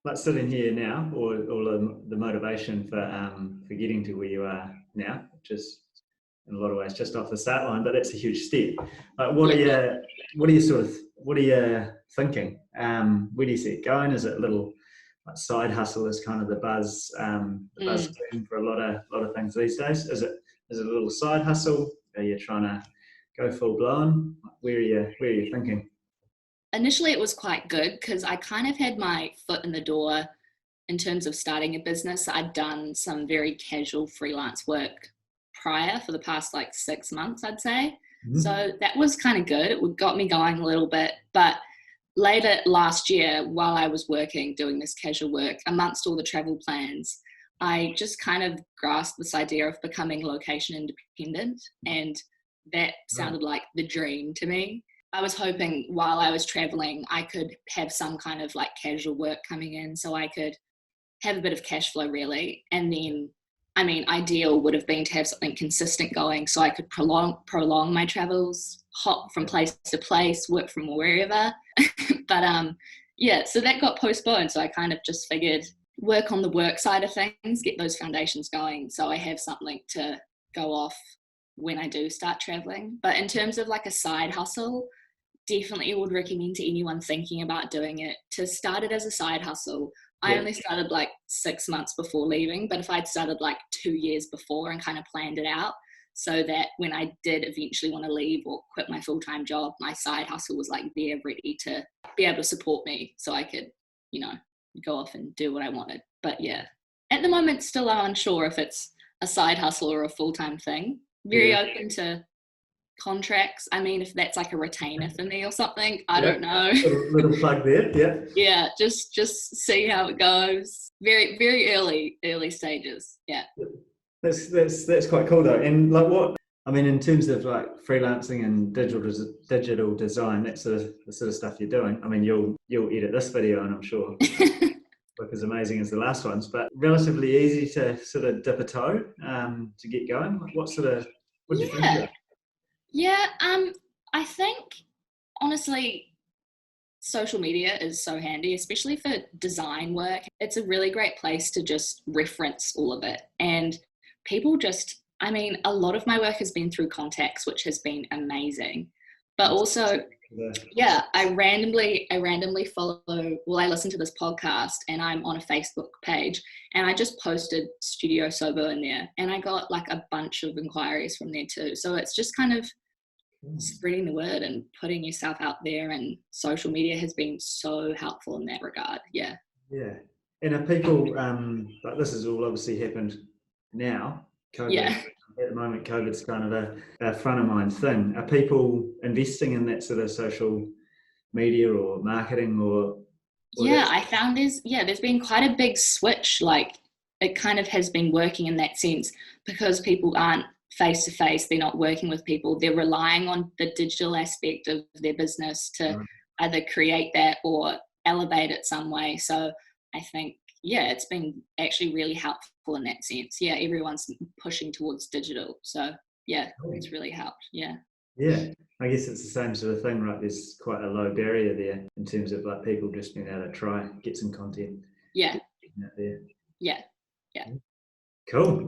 like sitting here now, or the motivation for getting to where you are now, which is in a lot of ways just off the start line, but that's a huge step. Like, what are you thinking? Where do you see it going? Is it a little like side hustle? Is kind of the buzz term for a lot of things these days? Is it a little side hustle? Are you trying to go full blown? Where are you thinking? Initially, it was quite good because I kind of had my foot in the door in terms of starting a business. I'd done some very casual freelance work prior for the past like 6 months, I'd say. Mm-hmm. So that was kind of good. It got me going a little bit. But later last year, while I was working, doing this casual work, amongst all the travel plans, I just kind of grasped this idea of becoming location independent. And that sounded like the dream to me. I was hoping while I was traveling, I could have some kind of like casual work coming in so I could have a bit of cash flow really. And then, I mean, ideal would have been to have something consistent going so I could prolong my travels, hop from place to place, work from wherever. But yeah, so that got postponed. So I kind of just figured work on the work side of things, get those foundations going so I have something to go off when I do start traveling. But in terms of like a side hustle, definitely would recommend to anyone thinking about doing it to start it as a side hustle. I only started like 6 months before leaving, but if I'd started like 2 years before and kind of planned it out so that when I did eventually want to leave or quit my full-time job, my side hustle was like there ready to be able to support me so I could, go off and do what I wanted. But yeah, at the moment, still I'm unsure if it's a side hustle or a full-time thing. Very open to contracts. I mean, if that's like a retainer for me or something, I don't know. Little plug there. Yeah, just see how it goes. Very, very early stages. Yeah. That's quite cool though. And like in terms of like freelancing and digital design, that's the sort of stuff you're doing. I mean, you'll edit this video, and I'm sure look as amazing as the last ones, but relatively easy to sort of dip a toe to get going. Like what do you think of it? Yeah, I think honestly, social media is so handy, especially for design work. It's a really great place to just reference all of it. And people a lot of my work has been through contacts, which has been amazing. But also, I randomly follow, I listen to this podcast and I'm on a Facebook page and I just posted Studio Sobo in there and I got like a bunch of inquiries from there too. So it's just kind of spreading the word and putting yourself out there, and social media has been so helpful in that regard. Yeah. And are people like, this has all obviously happened now, COVID at the moment, COVID's kind of a front of mind thing. Are people investing in that sort of social media or marketing or I found there's been quite a big switch. Like it kind of has been working in that sense because people aren't face to face, they're not working with people, they're relying on the digital aspect of their business to either create that or elevate it some way. So I think it's been actually really helpful in that sense. Everyone's pushing towards digital, so it's really helped. I guess it's the same sort of thing, right? There's quite a low barrier there in terms of like people just being able to try get some content out there. Yeah Cool.